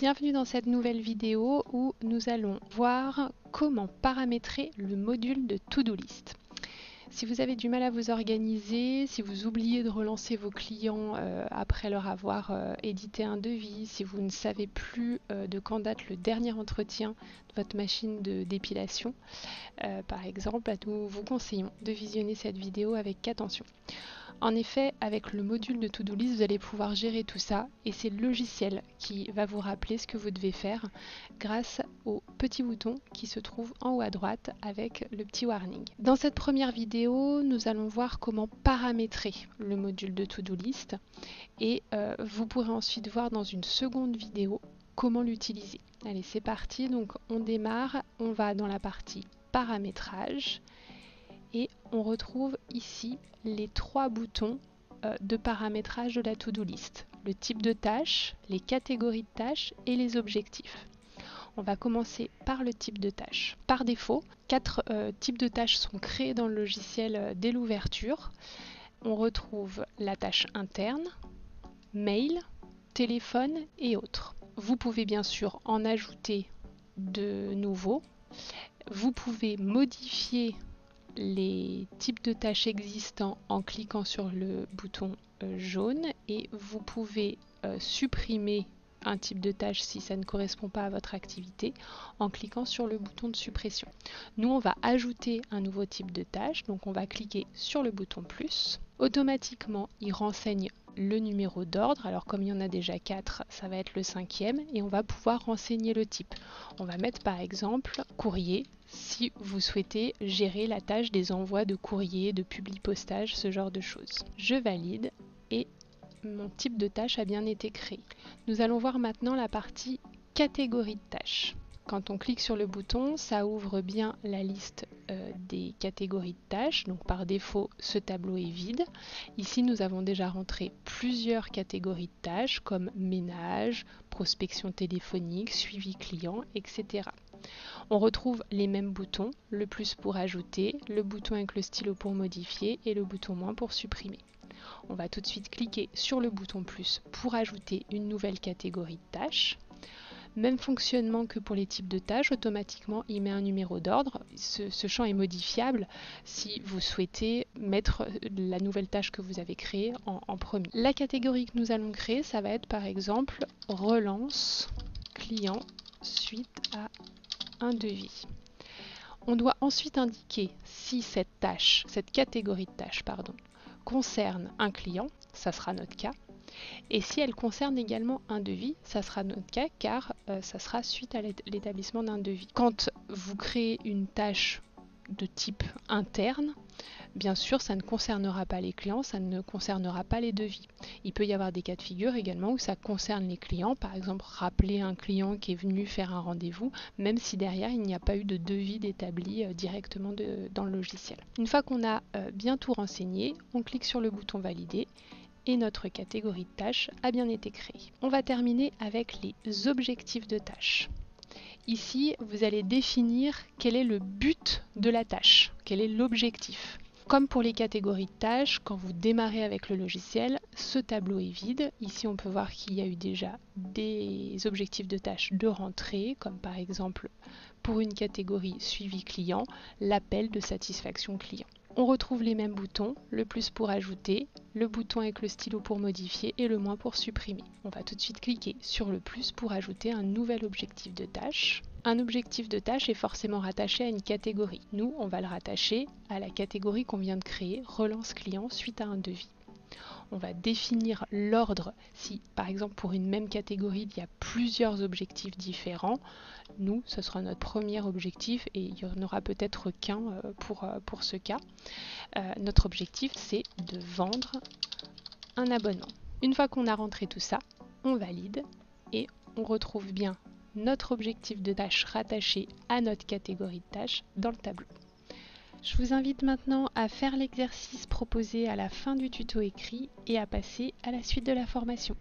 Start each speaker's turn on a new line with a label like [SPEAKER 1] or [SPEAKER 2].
[SPEAKER 1] Bienvenue dans cette nouvelle vidéo où nous allons voir comment paramétrer le module de To-Do List. Si vous avez du mal à vous organiser, si vous oubliez de relancer vos clients après leur avoir édité un devis, si vous ne savez plus de quand date le dernier entretien de votre machine d'épilation, par exemple, nous vous conseillons de visionner cette vidéo avec attention. En effet, avec le module de To-Do List, vous allez pouvoir gérer tout ça et c'est le logiciel qui va vous rappeler ce que vous devez faire grâce au petit bouton qui se trouve en haut à droite avec le petit warning. Dans cette première vidéo, nous allons voir comment paramétrer le module de To-Do List et vous pourrez ensuite voir dans une seconde vidéo comment l'utiliser. Allez, c'est parti. Donc on démarre, on va dans la partie paramétrage. Et on retrouve ici les trois boutons de paramétrage de la To-Do List. Le type de tâche, les catégories de tâches et les objectifs. On va commencer par le type de tâche. Par défaut, 4 types de tâches sont créés dans le logiciel dès l'ouverture. On retrouve la tâche interne, mail, téléphone et autres. Vous pouvez bien sûr en ajouter de nouveaux. Vous pouvez modifier les types de tâches existants en cliquant sur le bouton jaune et vous pouvez supprimer un type de tâche si ça ne correspond pas à votre activité en cliquant sur le bouton de suppression. Nous, on va ajouter un nouveau type de tâche, donc on va cliquer sur le bouton plus. Automatiquement, il renseigne le numéro d'ordre. Alors comme il y en a déjà 4, ça va être le 5e et on va pouvoir renseigner le type. On va mettre par exemple courrier si vous souhaitez gérer la tâche des envois de courrier, de publi-postage, ce genre de choses. Je valide et mon type de tâche a bien été créé. Nous allons voir maintenant la partie catégorie de tâches. Quand on clique sur le bouton, ça ouvre bien la liste des catégories de tâches. Donc par défaut, ce tableau est vide. Ici, nous avons déjà rentré plusieurs catégories de tâches comme ménage, prospection téléphonique, suivi client, etc. On retrouve les mêmes boutons, le plus pour ajouter, le bouton avec le stylo pour modifier et le bouton moins pour supprimer. On va tout de suite cliquer sur le bouton plus pour ajouter une nouvelle catégorie de tâches. Même fonctionnement que pour les types de tâches, automatiquement il met un numéro d'ordre. Ce champ est modifiable si vous souhaitez mettre la nouvelle tâche que vous avez créée en premier. La catégorie que nous allons créer, ça va être par exemple relance client suite à un devis. On doit ensuite indiquer si cette catégorie de tâches, concerne un client, ça sera notre cas, et si elle concerne également un devis, ça sera notre cas car ça sera suite à l'établissement d'un devis. Quand vous créez une tâche de type interne, bien sûr ça ne concernera pas les clients, ça ne concernera pas les devis. Il peut y avoir des cas de figure également où ça concerne les clients, par exemple rappeler un client qui est venu faire un rendez-vous, même si derrière il n'y a pas eu de devis d'établi directement dans le logiciel. Une fois qu'on a bien tout renseigné, on clique sur le bouton valider et notre catégorie de tâches a bien été créée. On va terminer avec les objectifs de tâches. Ici, vous allez définir quel est le but de la tâche, quel est l'objectif. Comme pour les catégories de tâches, quand vous démarrez avec le logiciel, ce tableau est vide. Ici, on peut voir qu'il y a eu déjà des objectifs de tâches de rentrée, comme par exemple pour une catégorie suivi client, l'appel de satisfaction client. On retrouve les mêmes boutons, le plus pour ajouter, le bouton avec le stylo pour modifier et le moins pour supprimer. On va tout de suite cliquer sur le plus pour ajouter un nouvel objectif de tâche. Un objectif de tâche est forcément rattaché à une catégorie. Nous, on va le rattacher à la catégorie qu'on vient de créer, relance client suite à un devis. On va définir l'ordre si, par exemple, pour une même catégorie, il y a plusieurs objectifs différents. Nous, ce sera notre premier objectif et il n'y en aura peut-être qu'un pour ce cas. Notre objectif, c'est de vendre un abonnement. Une fois qu'on a rentré tout ça, on valide et on retrouve bien notre objectif de tâche rattaché à notre catégorie de tâches dans le tableau. Je vous invite maintenant à faire l'exercice proposé à la fin du tuto écrit et à passer à la suite de la formation.